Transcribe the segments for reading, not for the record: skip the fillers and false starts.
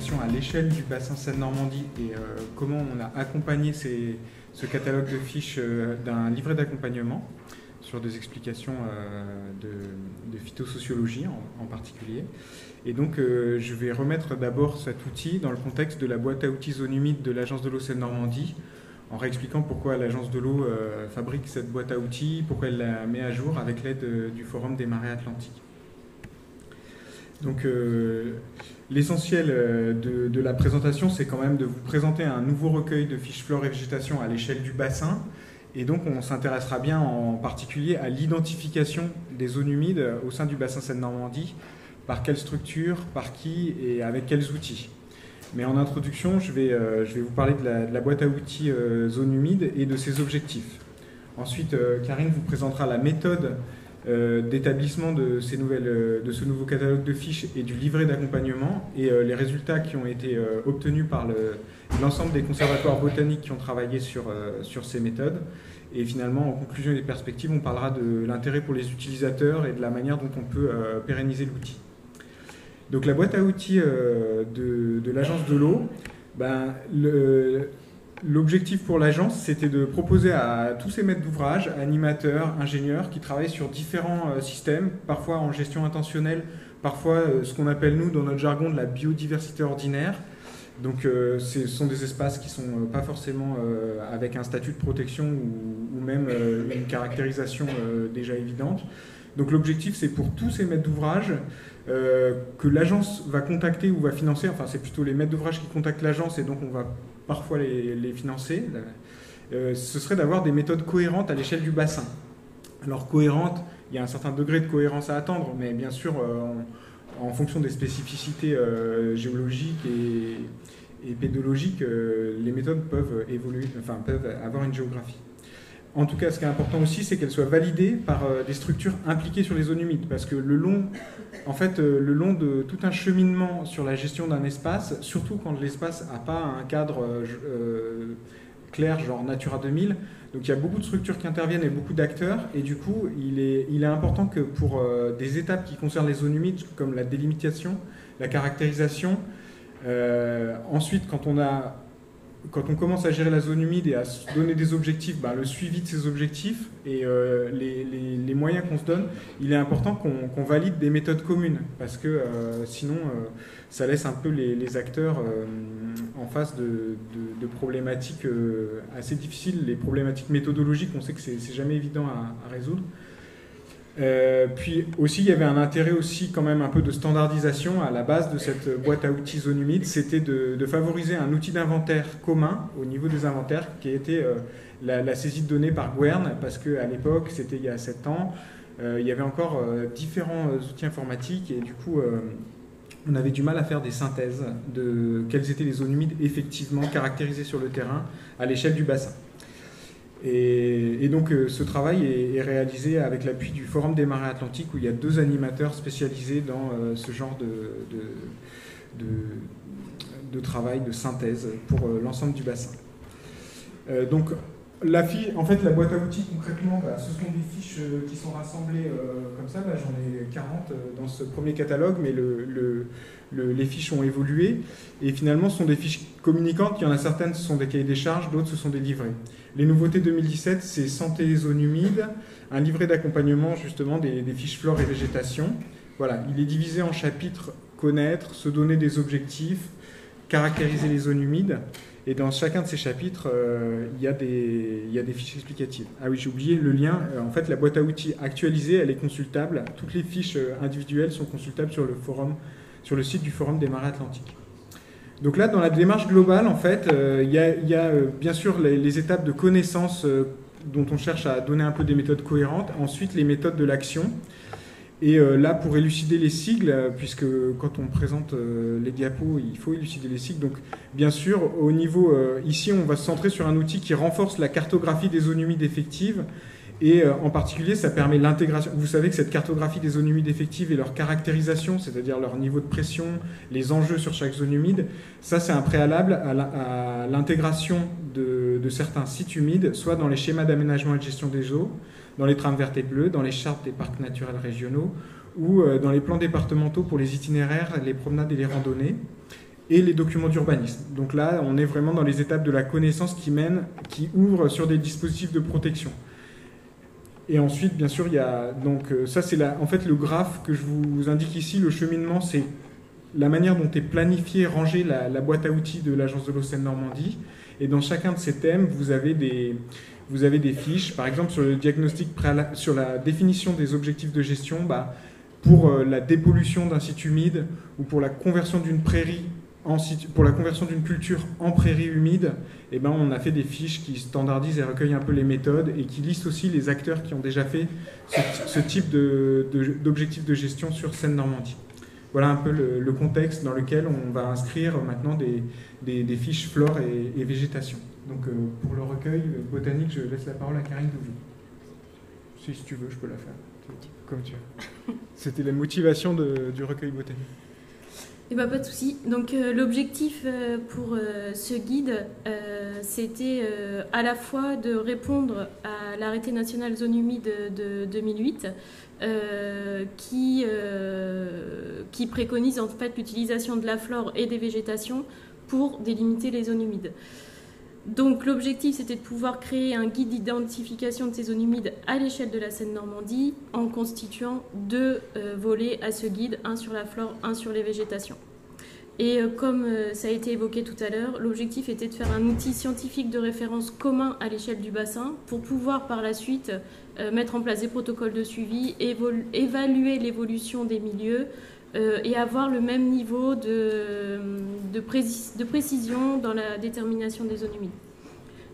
d'explication à l'échelle du bassin Seine-Normandie et comment on a accompagné ce catalogue de fiches d'un livret d'accompagnement sur des explications de phytosociologie en particulier. Et donc je vais remettre d'abord cet outil dans le contexte de la boîte à outils zone humide de l'Agence de l'eau Seine-Normandie, en réexpliquant pourquoi l'Agence de l'eau fabrique cette boîte à outils, pourquoi elle la met à jour avec l'aide du Forum des marées atlantiques. Donc l'essentiel de la présentation, c'est quand même de vous présenter un nouveau recueil de fiches flore et végétation à l'échelle du bassin. Et donc on s'intéressera bien en particulier à l'identification des zones humides au sein du bassin Seine-Normandie, par quelle structure, par qui et avec quels outils. Mais en introduction, je vais vous parler de la boîte à outils zone humide et de ses objectifs. Ensuite, Karine vous présentera la méthode d'établissement de ce nouveau catalogue de fiches et du livret d'accompagnement et les résultats qui ont été obtenus par l'ensemble des conservatoires botaniques qui ont travaillé sur ces méthodes. Et finalement, en conclusion des perspectives, on parlera de l'intérêt pour les utilisateurs et de la manière dont on peut pérenniser l'outil. Donc la boîte à outils de l'Agence de l'eau, l'objectif pour l'agence, c'était de proposer à tous ces maîtres d'ouvrage, animateurs, ingénieurs, qui travaillent sur différents systèmes, parfois en gestion intentionnelle, parfois ce qu'on appelle nous, dans notre jargon, de la biodiversité ordinaire. Donc ce sont des espaces qui ne sont pas forcément avec un statut de protection ou même une caractérisation déjà évidente. Donc l'objectif, c'est pour tous ces maîtres d'ouvrage que l'agence va contacter ou va financer, enfin c'est plutôt les maîtres d'ouvrage qui contactent l'agence et donc on va parfois les financer, ce serait d'avoir des méthodes cohérentes à l'échelle du bassin. Alors cohérente, il y a un certain degré de cohérence à attendre, mais bien sûr en fonction des spécificités géologiques et pédologiques, les méthodes peuvent évoluer, enfin peuvent avoir une géographie. En tout cas, ce qui est important aussi, c'est qu'elles soient validées par des structures impliquées sur les zones humides, parce que le long de tout un cheminement sur la gestion d'un espace, surtout quand l'espace n'a pas un cadre clair, genre Natura 2000, donc il y a beaucoup de structures qui interviennent et beaucoup d'acteurs, et du coup, il est important que pour des étapes qui concernent les zones humides, comme la délimitation, la caractérisation, ensuite, quand on commence à gérer la zone humide et à se donner des objectifs, le suivi de ces objectifs et les moyens qu'on se donne, il est important qu'on valide des méthodes communes, parce que sinon ça laisse un peu les acteurs en face de problématiques assez difficiles. Les problématiques méthodologiques, on sait que c'est jamais évident à résoudre. Puis aussi, il y avait un intérêt aussi quand même un peu de standardisation à la base de cette boîte à outils zone humide, c'était de favoriser un outil d'inventaire commun au niveau des inventaires qui a été la saisie de données par Gwern, parce qu'à l'époque, c'était il y a 7 ans, il y avait encore différents outils informatiques et du coup on avait du mal à faire des synthèses de quelles étaient les zones humides effectivement caractérisées sur le terrain à l'échelle du bassin. Et donc ce travail est réalisé avec l'appui du Forum des marées atlantiques, où il y a 2 animateurs spécialisés dans ce genre de travail, de synthèse pour l'ensemble du bassin. Donc la boîte à outils concrètement, ce sont des fiches qui sont rassemblées comme ça. Là j'en ai 40 dans ce premier catalogue, mais les fiches ont évolué et finalement ce sont des fiches communicantes. Il y en a certaines, ce sont des cahiers des charges, d'autres ce sont des livrets. Les nouveautés 2017, c'est santé des zones humides, un livret d'accompagnement justement des fiches flore et végétation. Voilà, il est divisé en chapitres: connaître, se donner des objectifs, caractériser les zones humides. Et dans chacun de ces chapitres, il y a des fiches explicatives. Ah oui, j'ai oublié le lien. En fait, la boîte à outils actualisée, elle est consultable. Toutes les fiches individuelles sont consultables sur le site du Forum des marées atlantiques. Donc là, dans la démarche globale, en fait, il y a bien sûr les étapes de connaissance dont on cherche à donner un peu des méthodes cohérentes. Ensuite, les méthodes de l'action. Et là, pour élucider les sigles, puisque quand on présente les diapos, il faut élucider les sigles. Donc, bien sûr, au niveau ici, on va se centrer sur un outil qui renforce la cartographie des zones humides effectives. Et en particulier, ça permet l'intégration. Vous savez que cette cartographie des zones humides effectives et leur caractérisation, c'est-à-dire leur niveau de pression, les enjeux sur chaque zone humide, ça, c'est un préalable à l'intégration de certains sites humides, soit dans les schémas d'aménagement et de gestion des eaux, dans les trames vertes et bleues, dans les chartes des parcs naturels régionaux ou dans les plans départementaux pour les itinéraires, les promenades et les randonnées. et les documents d'urbanisme. Donc là, on est vraiment dans les étapes de la connaissance qui ouvrent sur des dispositifs de protection. Et ensuite, bien sûr, il y a donc ça, c'est en fait le graphe que je vous indique ici. Le cheminement, c'est la manière dont est planifiée, rangée la boîte à outils de l'Agence de l'eau Seine-Normandie. Et dans chacun de ces thèmes, vous avez des fiches. Par exemple, sur le diagnostic sur la définition des objectifs de gestion, pour la dépollution d'un site humide ou pour la conversion d'une prairie pour la conversion d'une culture en prairie humide, on a fait des fiches qui standardisent et recueillent un peu les méthodes et qui listent aussi les acteurs qui ont déjà fait ce type d'objectifs de gestion sur Seine-Normandie. Voilà un peu le contexte dans lequel on va inscrire maintenant des fiches flore et végétation. Donc pour le recueil botanique, je laisse la parole à Karine Douvier. Si tu veux, je peux la faire. Comme tu veux. C'était la motivation du recueil botanique. Pas de souci. Donc l'objectif pour ce guide, c'était à la fois de répondre à l'arrêté national zone humide de 2008, qui préconise en fait l'utilisation de la flore et des végétations pour délimiter les zones humides. Donc l'objectif, c'était de pouvoir créer un guide d'identification de ces zones humides à l'échelle de la Seine-Normandie en constituant deux volets à ce guide, un sur la flore, un sur les végétations. Et comme ça a été évoqué tout à l'heure, l'objectif était de faire un outil scientifique de référence commun à l'échelle du bassin pour pouvoir par la suite mettre en place des protocoles de suivi, évaluer l'évolution des milieux et avoir le même niveau de précision dans la détermination des zones humides.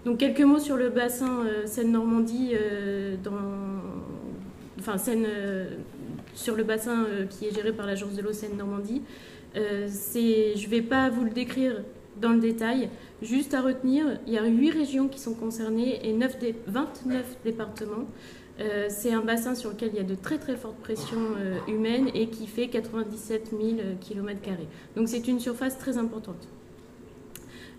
Donc quelques mots sur le bassin Seine-Normandie, sur le bassin qui est géré par l'Agence de l'eau Seine-Normandie. Je ne vais pas vous le décrire dans le détail, juste à retenir, il y a 8 régions qui sont concernées et 29 départements. C'est un bassin sur lequel il y a de très très fortes pressions humaines et qui fait 97 000 km². Donc c'est une surface très importante.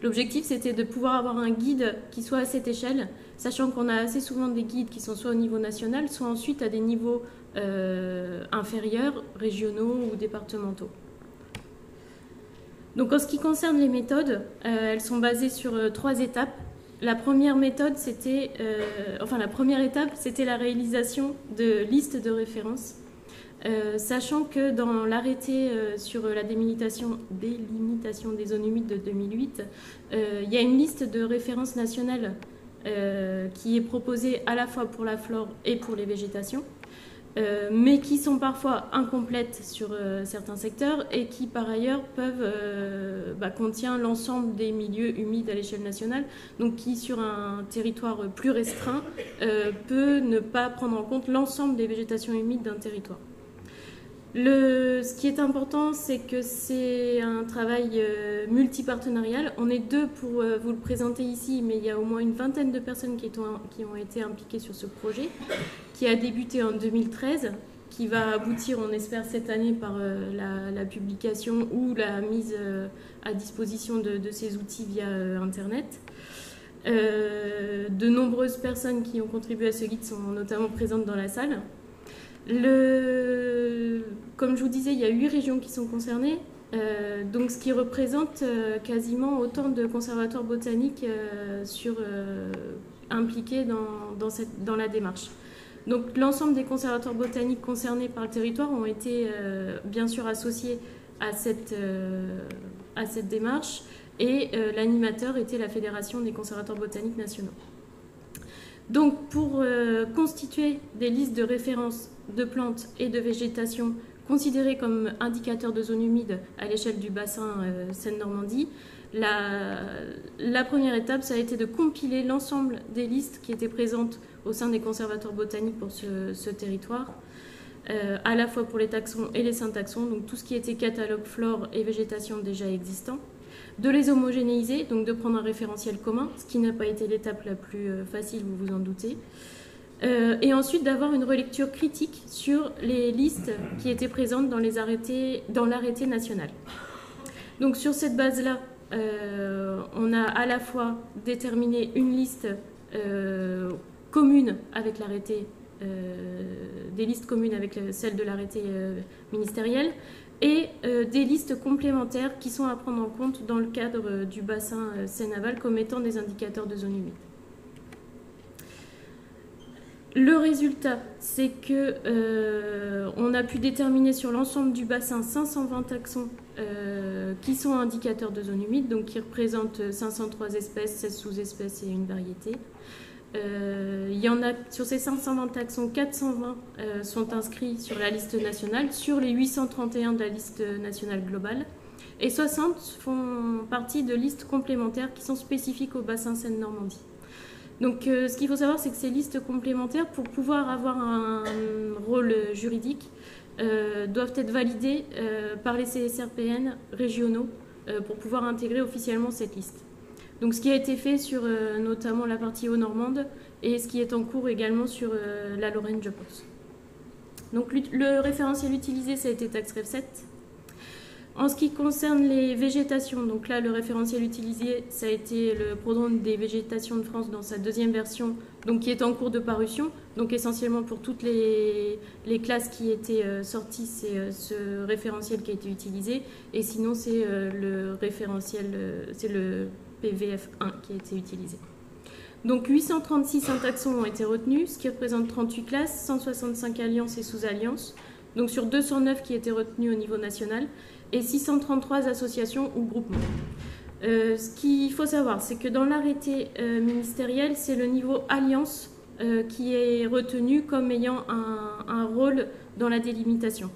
L'objectif, c'était de pouvoir avoir un guide qui soit à cette échelle, sachant qu'on a assez souvent des guides qui sont soit au niveau national, soit ensuite à des niveaux inférieurs, régionaux ou départementaux. Donc en ce qui concerne les méthodes, elles sont basées sur 3 étapes. La première méthode, la première étape, c'était la réalisation de listes de référence, sachant que dans l'arrêté sur la délimitation des zones humides de 2008, il y a une liste de référence nationale qui est proposée à la fois pour la flore et pour les végétations, mais qui sont parfois incomplètes sur certains secteurs et qui par ailleurs contient l'ensemble des milieux humides à l'échelle nationale, donc qui sur un territoire plus restreint peut ne pas prendre en compte l'ensemble des végétations humides d'un territoire. Ce qui est important, c'est que c'est un travail multipartenarial. On est 2 pour vous le présenter ici, mais il y a au moins une vingtaine de personnes qui ont été impliquées sur ce projet, qui a débuté en 2013, qui va aboutir, on espère, cette année par la publication ou la mise à disposition de ces outils via Internet. De nombreuses personnes qui ont contribué à ce guide sont notamment présentes dans la salle. Comme je vous disais, il y a 8 régions qui sont concernées, donc ce qui représente quasiment autant de conservatoires botaniques impliqués dans la démarche. Donc l'ensemble des conservatoires botaniques concernés par le territoire ont été bien sûr associés à cette démarche et l'animateur était la Fédération des conservatoires botaniques nationaux. Donc pour constituer des listes de référence de plantes et de végétation considérées comme indicateurs de zones humides à l'échelle du bassin Seine-Normandie, la première étape, ça a été de compiler l'ensemble des listes qui étaient présentes au sein des conservatoires botaniques pour ce territoire, à la fois pour les taxons et les syntaxons, donc tout ce qui était catalogue flore et végétation déjà existant, de les homogénéiser, donc de prendre un référentiel commun, ce qui n'a pas été l'étape la plus facile, vous vous en doutez, et ensuite d'avoir une relecture critique sur les listes qui étaient présentes dans l'arrêté national. Donc sur cette base-là, on a à la fois déterminé une liste commune avec l'arrêté, des listes communes avec celle de l'arrêté ministériel, et des listes complémentaires qui sont à prendre en compte dans le cadre du bassin Seine-Aval comme étant des indicateurs de zone humide. Le résultat, c'est que on a pu déterminer sur l'ensemble du bassin 520 taxons qui sont indicateurs de zone humide, donc qui représentent 503 espèces, 16 sous-espèces et une variété. Il y en a, sur ces 520 taxons, 420 sont inscrits sur la liste nationale, sur les 831 de la liste nationale globale, et 60 font partie de listes complémentaires qui sont spécifiques au bassin Seine-Normandie. Donc ce qu'il faut savoir, c'est que ces listes complémentaires, pour pouvoir avoir un rôle juridique, doivent être validées par les CSRPN régionaux pour pouvoir intégrer officiellement cette liste. Donc ce qui a été fait sur notamment la partie haut-normande et ce qui est en cours également sur la Lorraine, je pense. Donc le référentiel utilisé, ça a été TaxRev 7. En ce qui concerne les végétations, donc là le référentiel utilisé, ça a été le prodrome des végétations de France dans sa deuxième version, donc qui est en cours de parution. Donc essentiellement pour toutes les classes qui étaient sorties, c'est ce référentiel qui a été utilisé. Et sinon c'est le référentiel, c'est le PVF1 qui a été utilisé. Donc 836 taxons ont été retenus, ce qui représente 38 classes, 165 alliances et sous-alliances, donc sur 209 qui étaient retenus au niveau national, et 633 associations ou groupements. Ce qu'il faut savoir, c'est que dans l'arrêté ministériel, c'est le niveau alliance qui est retenu comme ayant un rôle dans la délimitation.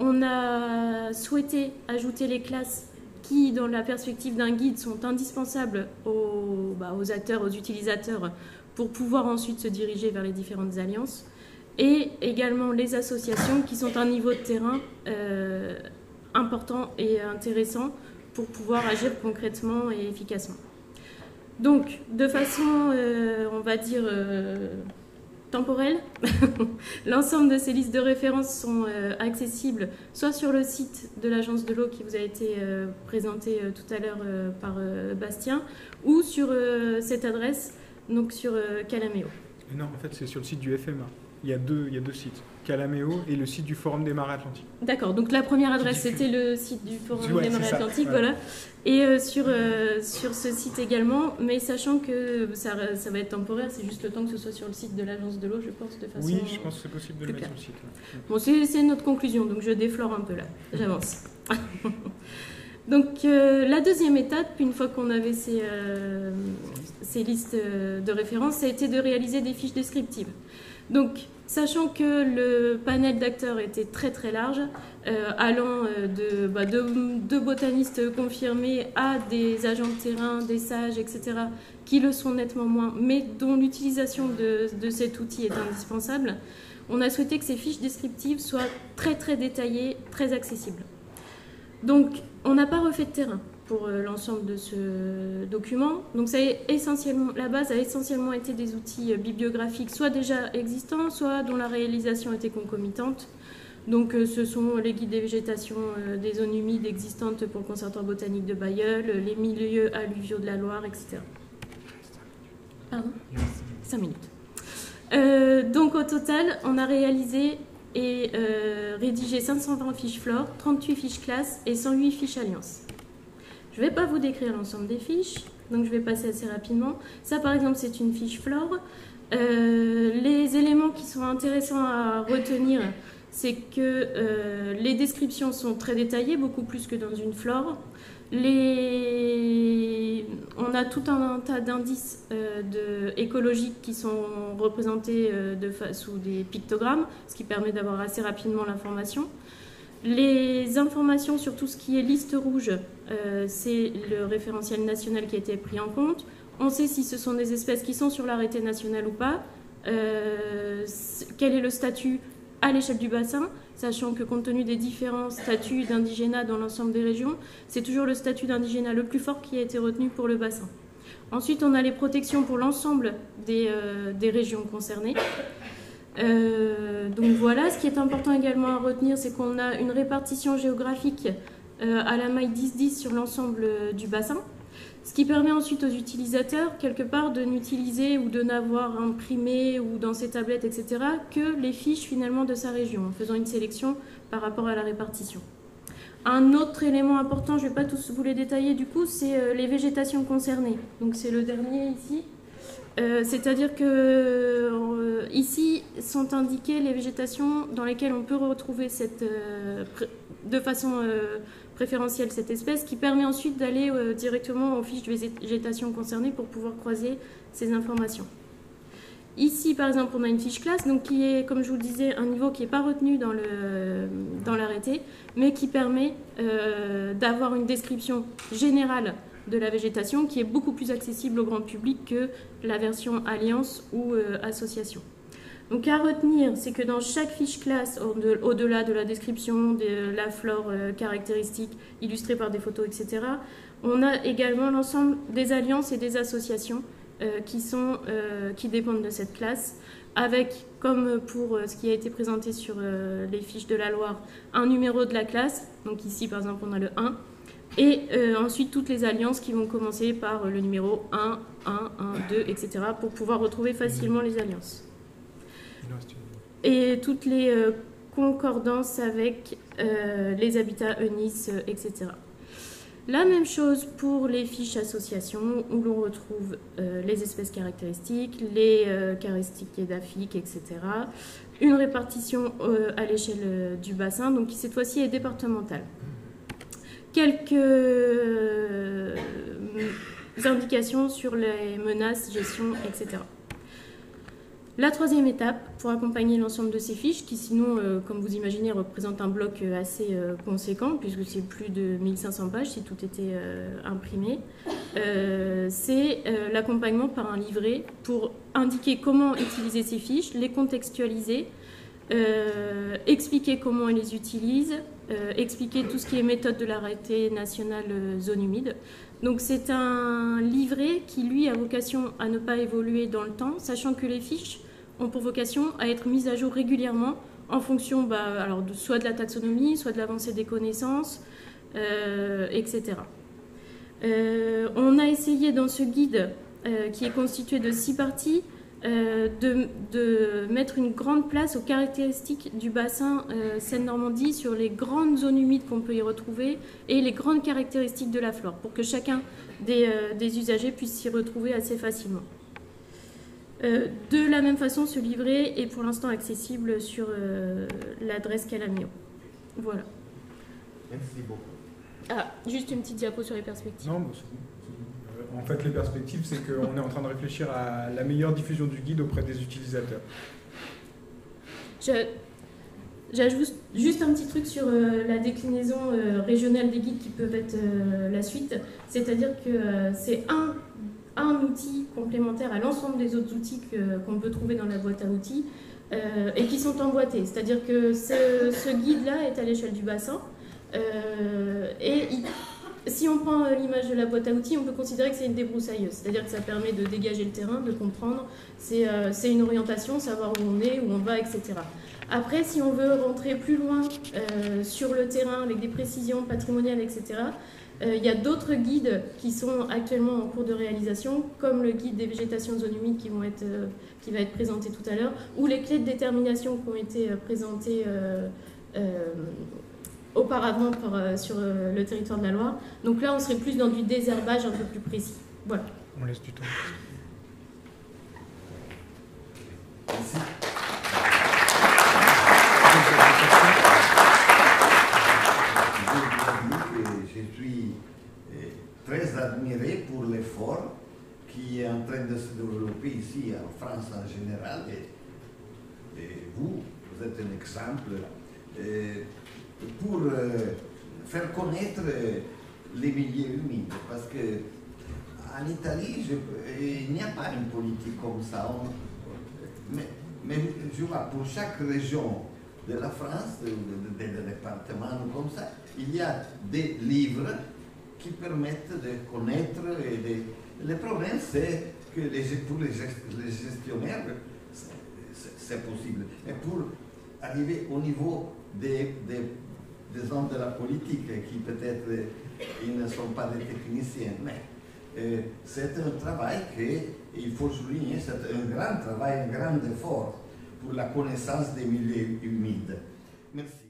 On a souhaité ajouter les classes qui, dans la perspective d'un guide, sont indispensables aux acteurs, aux utilisateurs, pour pouvoir ensuite se diriger vers les différentes alliances, et également les associations qui sont un niveau de terrain important et intéressant pour pouvoir agir concrètement et efficacement. Donc, de façon, on va dire, temporelle, l'ensemble de ces listes de référence sont accessibles soit sur le site de l'Agence de l'eau qui vous a été présenté tout à l'heure par Bastien, ou sur cette adresse, donc sur Calaméo. Non, en fait, c'est sur le site du FMA. Il y a deux sites, Calaméo et le site du Forum des Marais Atlantiques. D'accord, donc la première adresse, c'était le site du Forum des Marais Atlantiques, voilà. Et sur ce site également, mais sachant que ça va être temporaire, c'est juste le temps que ce soit sur le site de l'Agence de l'eau, je pense, de façon... Oui, je pense que c'est possible de le mettre sur le site. Ouais. Bon, c'est notre conclusion, donc je déflore un peu là, j'avance. Donc la deuxième étape, une fois qu'on avait ces listes de référence, ça a été de réaliser des fiches descriptives. Donc, sachant que le panel d'acteurs était très très large, allant de botanistes confirmés à des agents de terrain, des sages, etc., qui le sont nettement moins, mais dont l'utilisation de cet outil est indispensable, on a souhaité que ces fiches descriptives soient très très détaillées, très accessibles. Donc, on n'a pas refait de terrain pour l'ensemble de ce document. Donc la base a essentiellement été des outils bibliographiques, soit déjà existants, soit dont la réalisation était concomitante. Donc ce sont les guides des végétations des zones humides existantes pour le Conservatoire botanique de Bailleul, les milieux alluviaux de la Loire, etc. Pardon ? 5 minutes. Donc au total, on a réalisé et rédigé 520 fiches flore, 38 fiches classes et 108 fiches alliances. Je ne vais pas vous décrire l'ensemble des fiches, donc je vais passer assez rapidement. Ça, par exemple, c'est une fiche flore. Les éléments qui sont intéressants à retenir, c'est que les descriptions sont très détaillées, beaucoup plus que dans une flore. On a tout un tas d'indices écologiques qui sont représentés sous des pictogrammes, ce qui permet d'avoir assez rapidement l'information. Les informations sur tout ce qui est liste rouge, c'est le référentiel national qui a été pris en compte. On sait si ce sont des espèces qui sont sur l'arrêté national ou pas, quel est le statut à l'échelle du bassin, sachant que compte tenu des différents statuts d'indigénat dans l'ensemble des régions, c'est toujours le statut d'indigénat le plus fort qui a été retenu pour le bassin. Ensuite, on a les protections pour l'ensemble des régions concernées. Donc voilà, ce qui est important également à retenir, c'est qu'on a une répartition géographique à la maille 10-10 sur l'ensemble du bassin, ce qui permet ensuite aux utilisateurs, quelque part, de n'utiliser ou de n'avoir imprimé ou dans ses tablettes, etc., que les fiches finalement de sa région, en faisant une sélection par rapport à la répartition. Un autre élément important, je ne vais pas tous vous les détailler du coup, c'est les végétations concernées. Donc c'est le dernier ici. C'est-à-dire que ici sont indiquées les végétations dans lesquelles on peut retrouver de façon préférentielle cette espèce, qui permet ensuite d'aller directement aux fiches de végétation concernée pour pouvoir croiser ces informations. Ici, par exemple, on a une fiche classe, donc qui est, comme je vous le disais, un niveau qui n'est pas retenu dans l'arrêté, mais qui permet d'avoir une description générale de la végétation qui est beaucoup plus accessible au grand public que la version alliance ou association. Donc à retenir, c'est que dans chaque fiche classe, au-delà de la description de la flore caractéristique illustrée par des photos, etc., on a également l'ensemble des alliances et des associations qui dépendent de cette classe, avec, comme pour ce qui a été présenté sur les fiches de la Loire, un numéro de la classe. Donc ici, par exemple, on a le 1. Et ensuite, toutes les alliances qui vont commencer par le numéro 1, 1, 1, 2, etc. pour pouvoir retrouver facilement les alliances. Et toutes les concordances avec les habitats ENIS, etc. La même chose pour les fiches associations, où l'on retrouve les espèces caractéristiques, les caractéristiques édaphiques, etc. Une répartition à l'échelle du bassin, donc qui cette fois-ci est départementale. Quelques indications sur les menaces, gestion, etc. La troisième étape, pour accompagner l'ensemble de ces fiches, qui sinon, comme vous imaginez, représente un bloc assez conséquent, puisque c'est plus de 1500 pages si tout était imprimé, c'est l'accompagnement par un livret pour indiquer comment utiliser ces fiches, les contextualiser, expliquer comment on les utilise, expliquer tout ce qui est méthode de l'arrêté national zone humide. Donc c'est un livret qui, lui, a vocation à ne pas évoluer dans le temps, sachant que les fiches ont pour vocation à être mises à jour régulièrement en fonction soit de la taxonomie, soit de l'avancée des connaissances, etc. On a essayé dans ce guide, qui est constitué de 6 parties, de mettre une grande place aux caractéristiques du bassin Seine-Normandie sur les grandes zones humides qu'on peut y retrouver et les grandes caractéristiques de la flore pour que chacun des usagers puisse s'y retrouver assez facilement. De la même façon, ce livret est pour l'instant accessible sur l'adresse Calamio. Voilà. Merci beaucoup. Ah, juste une petite diapo sur les perspectives. Non, c'est bon. En fait, les perspectives, c'est qu'on est en train de réfléchir à la meilleure diffusion du guide auprès des utilisateurs. J'ajoute juste un petit truc sur la déclinaison régionale des guides qui peuvent être la suite. C'est-à-dire que c'est un outil complémentaire à l'ensemble des autres outils qu'on peut trouver dans la boîte à outils et qui sont emboîtés. C'est-à-dire que ce guide-là est à l'échelle du bassin si on prend l'image de la boîte à outils, on peut considérer que c'est une débroussailleuse. C'est-à-dire que ça permet de dégager le terrain, de comprendre. C'est une orientation, savoir où on est, où on va, etc. Après, si on veut rentrer plus loin sur le terrain avec des précisions patrimoniales, etc., il y a d'autres guides qui sont actuellement en cours de réalisation, comme le guide des végétations de zone humide qui va être présenté tout à l'heure, ou les clés de détermination qui ont été présentées auparavant sur le territoire de la Loire. Donc là, on serait plus dans du désherbage un peu plus précis. Voilà. On laisse du temps. Merci. Je suis très admiré pour l'effort qui est en train de se développer ici en France en général. Et vous êtes un exemple pour faire connaître les milieux humides. Parce qu'en Italie, il n'y a pas une politique comme ça. Mais je vois, pour chaque région de la France, des départements comme ça, il y a des livres qui permettent de connaître. Le problème, c'est que pour les gestionnaires, c'est possible. Mais pour arriver au niveau des hommes de la politique, qui peut-être ils ne sont pas des techniciens, mais c'est un travail qu'il faut souligner, c'est un grand travail, un grand effort pour la connaissance des milieux humides. Merci.